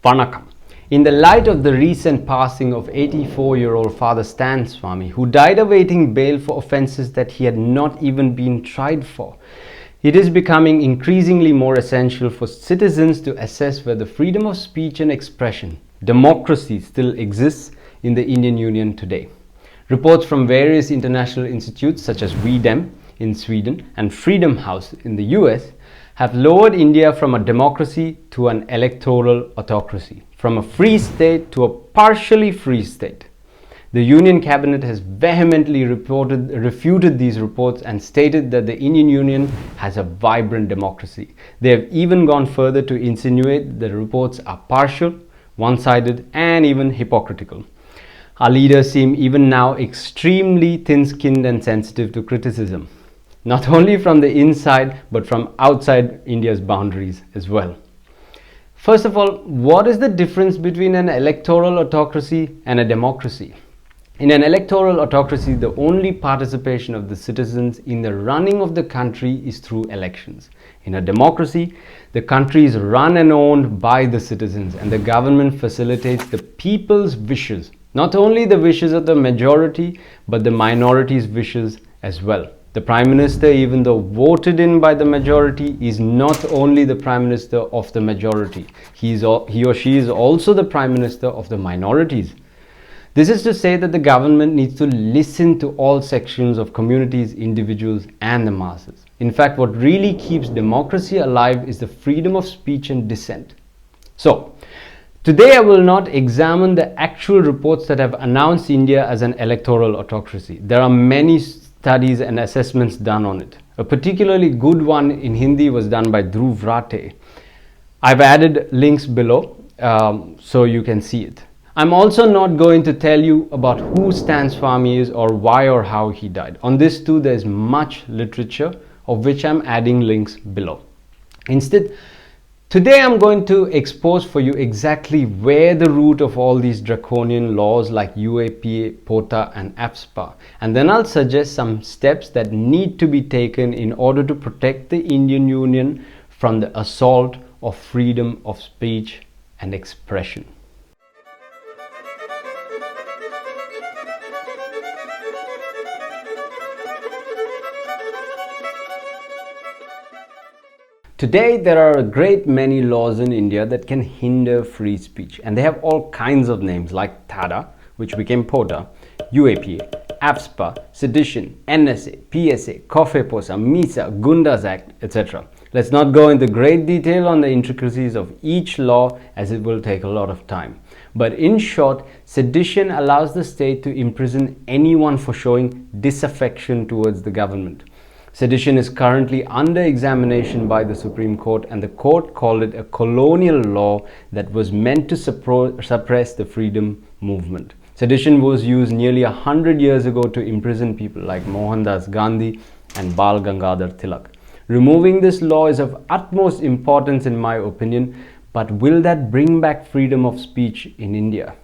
Vanakkam. In the light of the recent passing of 84-year-old Father Stan Swami, who died awaiting bail for offences that he had not even been tried for, it is becoming increasingly more essential for citizens to assess whether freedom of speech and expression, democracy, still exists in the Indian Union today. Reports from various international institutes such as VDEM in Sweden and Freedom House in the US have lowered India from a democracy to an electoral autocracy, from a free state to a partially free state. The Union Cabinet has vehemently refuted these reports and stated that the Indian Union has a vibrant democracy. They have even gone further to insinuate that the reports are partial, one-sided, and even hypocritical. Our leaders seem even now extremely thin-skinned and sensitive to criticism, not only from the inside but from outside India's boundaries as well. First of all, what is the difference between an electoral autocracy and a democracy? In an electoral autocracy, the only participation of the citizens in the running of the country is through elections. In a democracy, the country is run and owned by the citizens, and the government facilitates the people's wishes, not only the wishes of the majority, but the minority's wishes as well. The Prime Minister, even though voted in by the majority, is not only the Prime Minister of the majority. He or she is also the Prime Minister of the minorities. This is to say that the government needs to listen to all sections of communities, individuals, and the masses. In fact, what really keeps democracy alive is the freedom of speech and dissent. So, today I will not examine the actual reports that have announced India as an electoral autocracy. There are many studies and assessments done on it. A particularly good one in Hindi was done by Dhruv Rate. I've added links below so you can see it. I'm also not going to tell you about who Stan Swami is or why or how he died. On this too, there's much literature of which I'm adding links below. Instead, today I'm going to expose for you exactly where the root of all these draconian laws like UAPA, POTA and AFSPA, and then I'll suggest some steps that need to be taken in order to protect the Indian Union from the assault of freedom of speech and expression. Today, there are a great many laws in India that can hinder free speech, and they have all kinds of names like TADA, which became POTA, UAPA, AFSPA, Sedition, NSA, PSA, COFEPOSA, MISA, Gundas Act, etc. Let's not go into great detail on the intricacies of each law as it will take a lot of time. But in short, sedition allows the state to imprison anyone for showing disaffection towards the government. Sedition is currently under examination by the Supreme Court, and the court called it a colonial law that was meant to suppress the freedom movement. Sedition was used nearly 100 years ago to imprison people like Mohandas Gandhi and Bal Gangadhar Tilak. Removing this law is of utmost importance in my opinion, but will that bring back freedom of speech in India?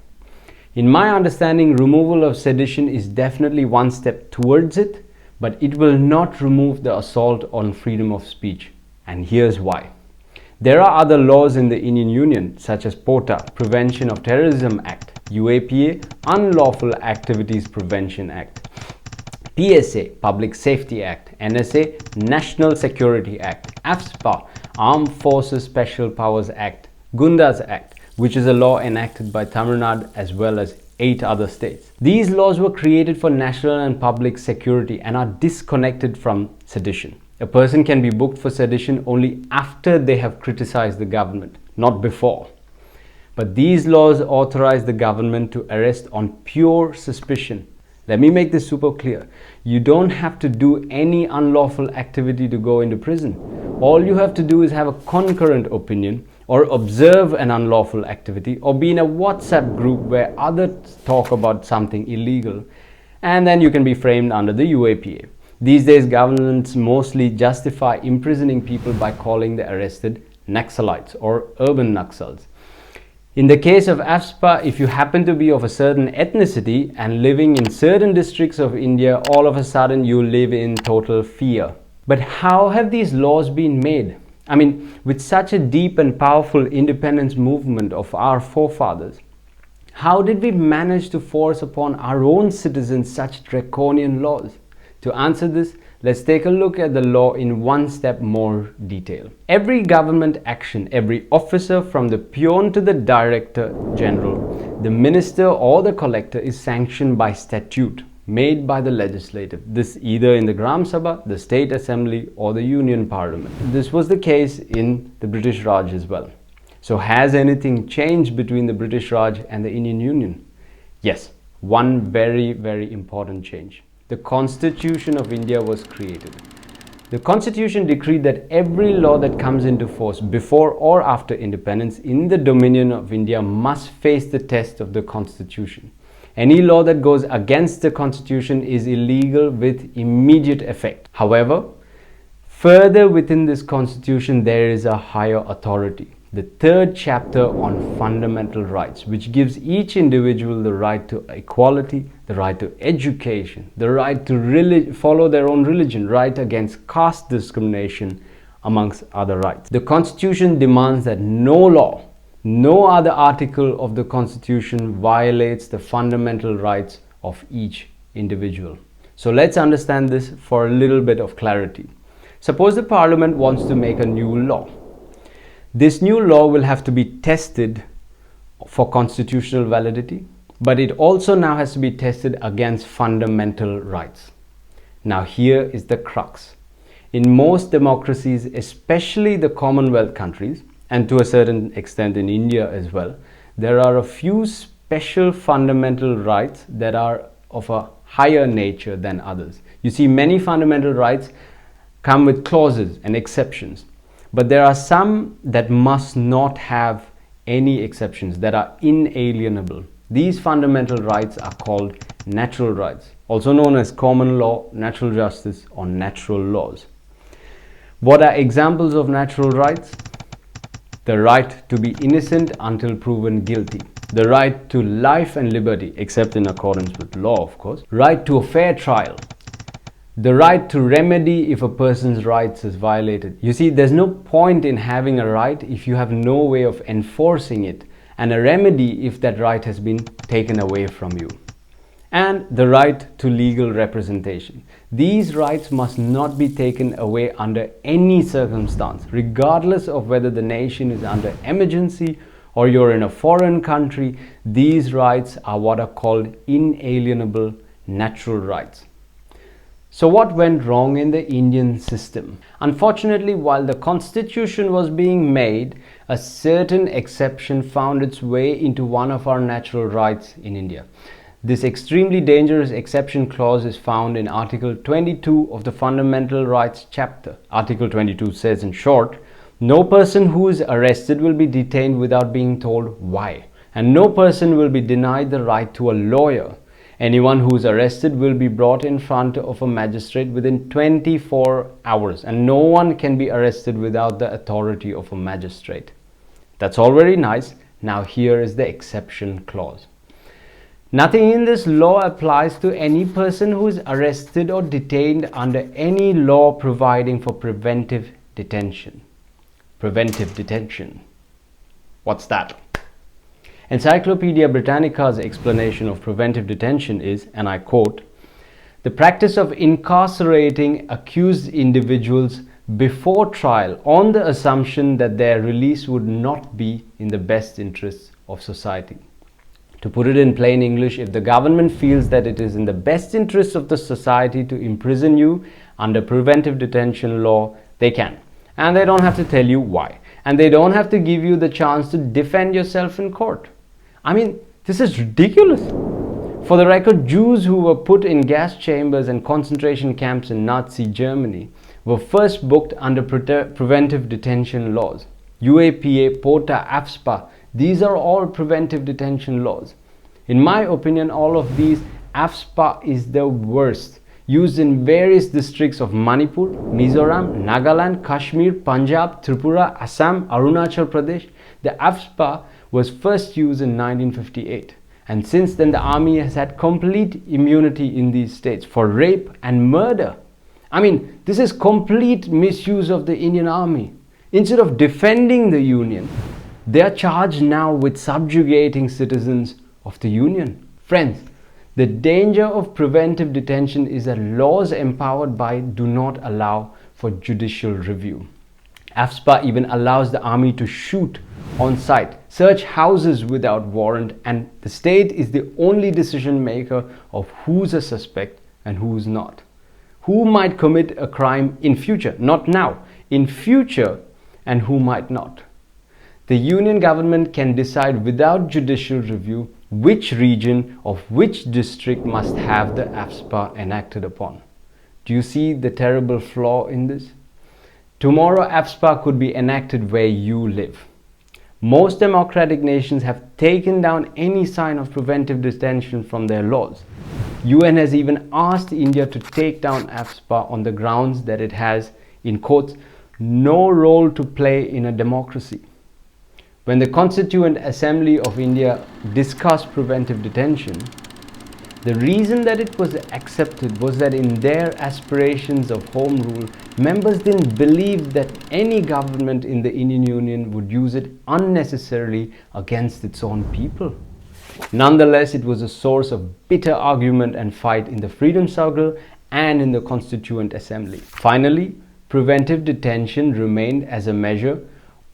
In my understanding, removal of sedition is definitely one step towards it, but it will not remove the assault on freedom of speech. And here's why. There are other laws in the Indian Union such as POTA, Prevention of Terrorism Act, UAPA, Unlawful Activities Prevention Act, PSA, Public Safety Act, NSA, National Security Act, AFSPA, Armed Forces Special Powers Act, Gundas Act, which is a law enacted by Tamil Nadu as well as 8 other states. These laws were created for national and public security and are disconnected from sedition. A person can be booked for sedition only after they have criticized the government, not before. But these laws authorize the government to arrest on pure suspicion. Let me make this super clear. You don't have to do any unlawful activity to go into prison. All you have to do is have a concurrent opinion, or observe an unlawful activity, or be in a WhatsApp group where others talk about something illegal, and then you can be framed under the UAPA. These days, governments mostly justify imprisoning people by calling the arrested Naxalites or urban Naxals. In the case of AFSPA, if you happen to be of a certain ethnicity and living in certain districts of India, all of a sudden you live in total fear. But how have these laws been made? I mean, with such a deep and powerful independence movement of our forefathers, how did we manage to force upon our own citizens such draconian laws? To answer this, let's take a look at the law in one step more detail. Every government action, every officer from the peon to the director general, the minister or the collector is sanctioned by statute made by the legislative. This either in the Gram Sabha, the state assembly or the union parliament. This was the case in the British Raj as well. So has anything changed between the British Raj and the Indian Union? Yes, one very, very important change. The Constitution of India was created. The Constitution decreed that every law that comes into force before or after independence in the Dominion of India must face the test of the Constitution. Any law that goes against the Constitution is illegal with immediate effect. However, further within this Constitution there is a higher authority. The third chapter on fundamental rights, which gives each individual the right to equality, the right to education, the right to follow their own religion, right against caste discrimination, amongst other rights. The Constitution demands that no law, no other article of the Constitution violates the fundamental rights of each individual. So let's understand this for a little bit of clarity. Suppose the Parliament wants to make a new law. This new law will have to be tested for constitutional validity, but it also now has to be tested against fundamental rights. Now here is the crux. In most democracies, especially the Commonwealth countries, and to a certain extent in India as well, there are a few special fundamental rights that are of a higher nature than others. You see, many fundamental rights come with clauses and exceptions, but there are some that must not have any exceptions, that are inalienable. These fundamental rights are called natural rights, also known as common law, natural justice, or natural laws. What are examples of natural rights? The right to be innocent until proven guilty. The right to life and liberty, except in accordance with law, of course. Right to a fair trial. The right to remedy if a person's rights is violated. You see, there's no point in having a right if you have no way of enforcing it, and a remedy if that right has been taken away from you. And the right to legal representation. These rights must not be taken away under any circumstance, regardless of whether the nation is under emergency or you're in a foreign country. These rights are what are called inalienable natural rights. So what went wrong in the Indian system? Unfortunately, while the Constitution was being made, a certain exception found its way into one of our natural rights in India. This extremely dangerous exception clause is found in Article 22 of the Fundamental Rights chapter. Article 22 says in short, no person who is arrested will be detained without being told why, and no person will be denied the right to a lawyer. Anyone who is arrested will be brought in front of a magistrate within 24 hours, and no one can be arrested without the authority of a magistrate. That's all very nice. Now here is the exception clause. Nothing in this law applies to any person who is arrested or detained under any law providing for preventive detention. Preventive detention. What's that? Encyclopedia Britannica's explanation of preventive detention is, and I quote, the practice of incarcerating accused individuals before trial on the assumption that their release would not be in the best interests of society. To put it in plain English, if the government feels that it is in the best interests of the society to imprison you under preventive detention law, they can. And they don't have to tell you why. And they don't have to give you the chance to defend yourself in court. I mean, this is ridiculous. For the record, Jews who were put in gas chambers and concentration camps in Nazi Germany were first booked under preventive detention laws. UAPA, POTA, AFSPA, these are all preventive detention laws. In my opinion, all of these, AFSPA is the worst. Used in various districts of Manipur, Mizoram, Nagaland, Kashmir, Punjab, Tripura, Assam, Arunachal Pradesh. The AFSPA was first used in 1958. And since then, the army has had complete immunity in these states for rape and murder. I mean, this is complete misuse of the Indian army. Instead of defending the Union, they are charged now with subjugating citizens of the Union. Friends, the danger of preventive detention is that laws empowered by it do not allow for judicial review. AFSPA even allows the army to shoot on sight, search houses without warrant, and the state is the only decision maker of who's a suspect and who's not. Who might commit a crime in future, not now, in future, and who might not. The Union government can decide without judicial review which region of which district must have the AFSPA enacted upon. Do you see the terrible flaw in this? Tomorrow AFSPA could be enacted where you live. Most democratic nations have taken down any sign of preventive detention from their laws. UN has even asked India to take down AFSPA on the grounds that it has, in quotes, no role to play in a democracy. When the Constituent Assembly of India discussed preventive detention, the reason that it was accepted was that in their aspirations of home rule, members didn't believe that any government in the Indian Union would use it unnecessarily against its own people. Nonetheless, it was a source of bitter argument and fight in the freedom struggle and in the Constituent Assembly. Finally, preventive detention remained as a measure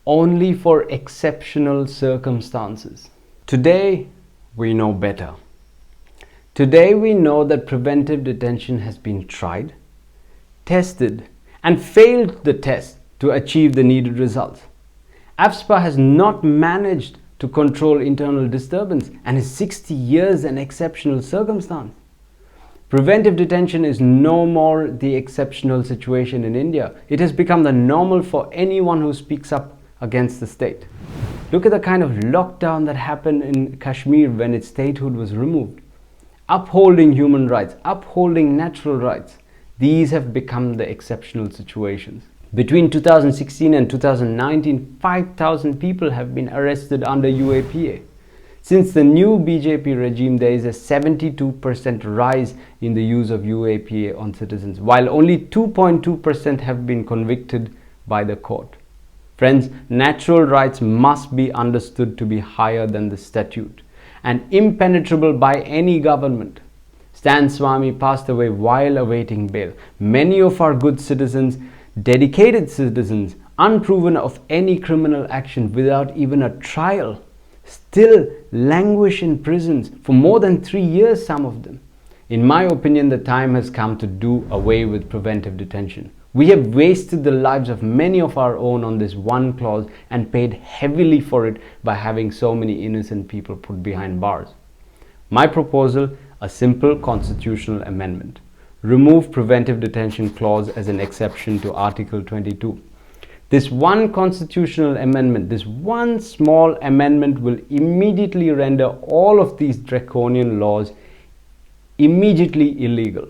only for exceptional circumstances. Today, we know better. Today we know that preventive detention has been tried, tested, and failed the test to achieve the needed results. AFSPA has not managed to control internal disturbance and is 60 years an exceptional circumstance. Preventive detention is no more the exceptional situation in India. It has become the normal for anyone who speaks up against the state. Look at the kind of lockdown that happened in Kashmir when its statehood was removed. Upholding human rights, upholding natural rights, these have become the exceptional situations. Between 2016 and 2019, 5,000 people have been arrested under UAPA. Since the new BJP regime, there is a 72% rise in the use of UAPA on citizens, while only 2.2% have been convicted by the court. Friends, natural rights must be understood to be higher than the statute and impenetrable by any government. Stan Swamy passed away while awaiting bail. Many of our good citizens, dedicated citizens, unproven of any criminal action without even a trial, still languish in prisons for more than 3 years, some of them. In my opinion, the time has come to do away with preventive detention. We have wasted the lives of many of our own on this one clause and paid heavily for it by having so many innocent people put behind bars. My proposal, a simple constitutional amendment. Remove preventive detention clause as an exception to Article 22. This one constitutional amendment, this one small amendment will immediately render all of these draconian laws immediately illegal.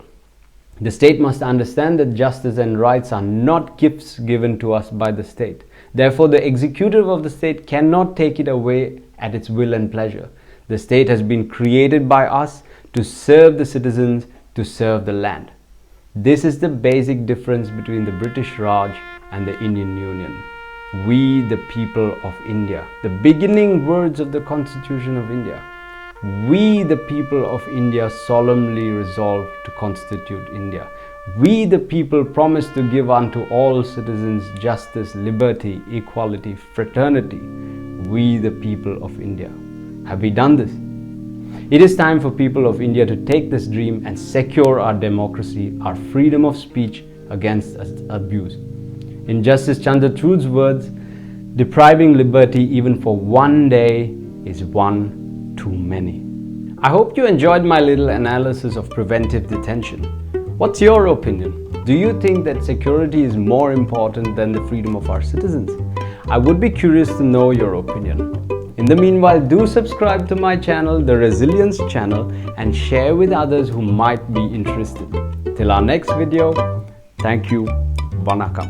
The state must understand that justice and rights are not gifts given to us by the state. Therefore, the executive of the state cannot take it away at its will and pleasure. The state has been created by us to serve the citizens, to serve the land. This is the basic difference between the British Raj and the Indian Union. We, the people of India, the beginning words of the Constitution of India. We, the people of India, solemnly resolve to constitute India. We, the people, promise to give unto all citizens justice, liberty, equality, fraternity. We, the people of India. Have we done this? It is time for people of India to take this dream and secure our democracy, our freedom of speech against abuse. In Justice Chandrachude's words, depriving liberty even for one day is one too many. I hope you enjoyed my little analysis of preventive detention. What's your opinion? Do you think that security is more important than the freedom of our citizens? I would be curious to know your opinion. In the meanwhile, do subscribe to my channel, The Resilience Channel, and share with others who might be interested. Till our next video, thank you. Vanakkam.